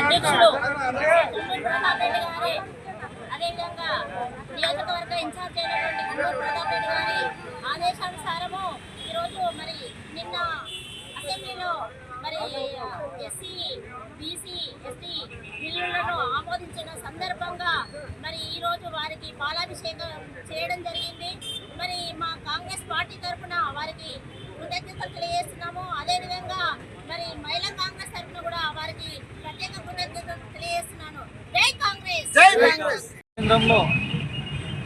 అధ్యక్షుడు ప్రతాప్ రెడ్డి గారి, అదేవిధంగా నియోజకవర్గ ఇన్ఛార్జ్ అయినటువంటి గుంటూరు ప్రతాప్ రెడ్డి గారి ఆదేశానుసారము ఈరోజు మరి నిన్న అసెంబ్లీలో మరి ఎస్సీ బీసీ ఎస్టీ బిల్లులను ఆమోదించిన సందర్భంగా మరి ఈరోజు వారికి పాలాభిషేకం చేయడం జరిగింది. మరి మా కాంగ్రెస్ పార్టీ తరఫున వారికి కృతజ్ఞతలు తెలియజేస్తున్నాము. అదేవిధంగా మరి మహిళా కాంగ్రెస్ తరఫున కూడా వారికి ప్రత్యేక కృతజ్ఞతలు తెలియజేస్తున్నాను. జై కాంగ్రెస్, జై కాంగ్రెస్. కేంద్రంలో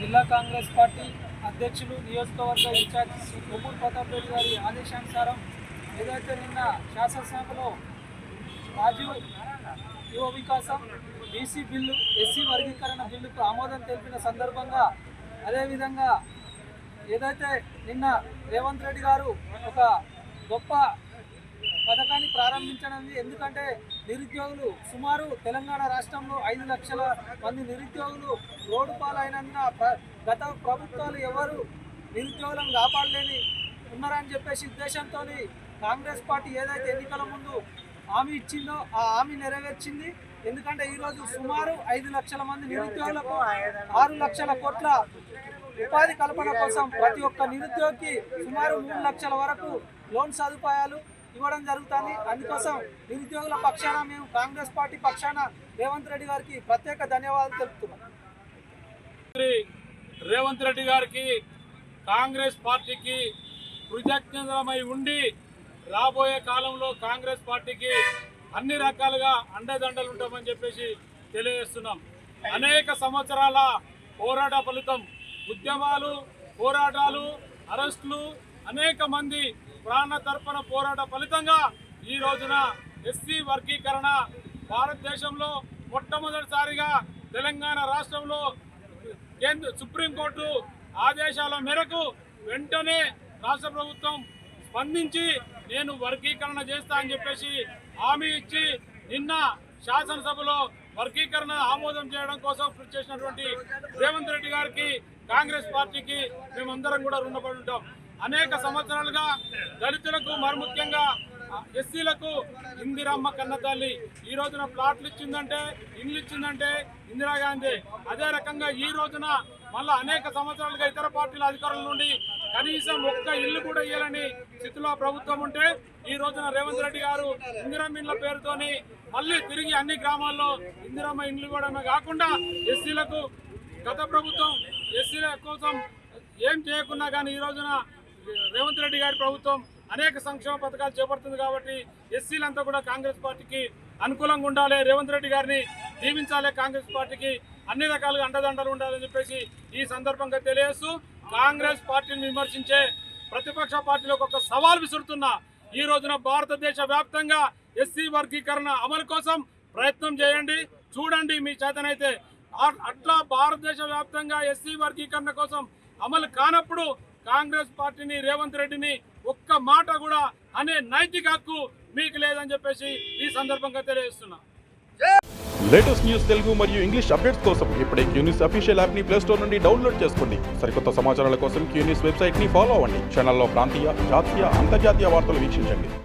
జిల్లా కాంగ్రెస్ పార్టీ అధ్యక్షులు నియోజకవర్గ ఇన్ఛార్జ్ గుంటూరు ప్రతాప్ రెడ్డి గారి ఆదేశానుసారం ఏదైతే నిన్న శాసనసభలో రాజీవ్ యువ వికాసం బీసీ బిల్లు ఎస్సీ వర్గీకరణ బిల్లుకు ఆమోదం తెలిపిన సందర్భంగా, అదేవిధంగా ఏదైతే నిన్న రేవంత్ రెడ్డి గారు ఒక గొప్ప పథకాన్ని ప్రారంభించడం, ఎందుకంటే నిరుద్యోగులు సుమారు తెలంగాణ రాష్ట్రంలో 5 లక్షల మంది నిరుద్యోగులు రోడ్డు పాలైనందున గత ప్రభుత్వాలు ఎవరు నిరుద్యోగులను కాపాడలేని ఉన్నారని చెప్పేసి ఉద్దేశంతో కాంగ్రెస్ పార్టీ ఏదైతే ఎన్నికల ముందు హామీ ఇచ్చిందో ఆ హామీ నెరవేర్చింది. ఎందుకంటే ఈరోజు సుమారు 5 లక్షల మంది నిరుద్యోగులకు 6 లక్షల కోట్ల ఉపాధి కల్పన కోసం ప్రతి ఒక్క నిరుద్యోగికి సుమారు 3 లక్షల వరకు లోన్ సదుపాయాలు ఇవ్వడం జరుగుతుంది. అందుకోసం నిరుద్యోగుల పక్షాన మేము కాంగ్రెస్ పార్టీ పక్షాన రేవంత్ రెడ్డి గారికి ప్రత్యేక ధన్యవాదాలు తెలుపుతున్నాం. రేవంత్ రెడ్డి గారికి కాంగ్రెస్ పార్టీకి కృతజ్ఞతమై ఉండి రాబోయే కాలంలో కాంగ్రెస్ పార్టీకి అన్ని రకాలుగా అండదండలు ఉంటామని చెప్పేసి తెలియజేస్తున్నాం. అనేక సంవత్సరాల పోరాట ఫలితం, ఉద్యమాలు, పోరాటాలు, అరెస్టులు, అనేక మంది ప్రాణ తర్పణ పోరాట ఫలితంగా ఈ రోజున ఎస్సీ వర్గీకరణ భారతదేశంలో మొట్టమొదటిసారిగా తెలంగాణ రాష్ట్రంలో సుప్రీంకోర్టు ఆదేశాల మేరకు వెంటనే రాష్ట్ర ప్రభుత్వం స్పందించి నేను వర్గీకరణ చేస్తా అని చెప్పేసి హామీ ఇచ్చి నిన్న శాసనసభలో వర్గీకరణ ఆమోదం చేయడం కోసం కృషి చేసినటువంటి రేవంత్ రెడ్డి గారికి కాంగ్రెస్ పార్టీకి మేమందరం కూడా రుణపడి ఉంటాం. అనేక సంవత్సరాలుగా దళితులకు మరి ముఖ్యంగా ఎస్సీలకు ఇందిరమ్మ కన్నతల్లి ఈ రోజున ప్లాట్లు ఇచ్చిందంటే, ఇండ్లు ఇచ్చిందంటే ఇందిరాగాంధీ. అదే రకంగా ఈ రోజున మళ్ళీ అనేక సంవత్సరాలుగా ఇతర పార్టీల అధికారుల నుండి కనీసం ఒక్క ఇల్లు కూడా ఇవ్వాలని స్థితిలో ప్రభుత్వం ఉంటే ఈ రోజున రేవంత్ రెడ్డి గారు ఇందిరమ్మ ఇండ్ల పేరుతోని మళ్ళీ తిరిగి అన్ని గ్రామాల్లో ఇందిరమ్మ ఇండ్లు ఇవ్వడమే కాకుండా ఎస్సీలకు గత ప్రభుత్వం ఎస్సీల కోసం ఏం చేయకున్నా కానీ ఈ రోజున రేవంత్ రెడ్డి గారి ప్రభుత్వం అనేక సంక్షేమ పథకాలు చేపడుతుంది. కాబట్టి ఎస్సీలంతా కూడా కాంగ్రెస్ పార్టీకి అనుకూలంగా ఉండాలి, రేవంత్ రెడ్డి గారిని దీవించాలి, కాంగ్రెస్ పార్టీకి అన్ని రకాలుగా అండదండలు ఉండాలని చెప్పేసి ఈ సందర్భంగా తెలియజేస్తూ కాంగ్రెస్ పార్టీని విమర్శించే ప్రతిపక్ష పార్టీలకు ఒక సవాల్ విసురుతున్నా. ఈ రోజున భారతదేశ వ్యాప్తంగా ఎస్సీ వర్గీకరణ అమలు కోసం ప్రయత్నం చేయండి, చూడండి మీ చేతనైతే. అట్లా భారతదేశ వ్యాప్తంగా ఎస్సీ వర్గీకరణ కోసం అమలు కానప్పుడు కాంగ్రెస్ పార్టీని రేవంత్ రెడ్డిని ఒక్క మాట కూడా అనే నైతిక హక్కు మీకు లేదని చెప్పేసి ఈ సందర్భంగా తెలియజేస్తున్నా. లేటెస్ట్ న్యూస్ తెలుగు మరియు ఇంగ్లీష్ అప్డేట్స్ కోసం ఇప్పుడే క్యూన్యూస్ అఫీషియల్ యాప్ ని ప్లే స్టోర్ నుండి డౌన్లోడ్ చేసుకోండి. సరికొత్త సమాచారాల కోసం క్యూన్యూస్ వెబ్సైట్ ని ఫాలో అవ్వండి. ఛానల్లో ప్రాంతీయ, జాతీయ, అంతర్జాతీయ వార్తలు వీక్షించండి.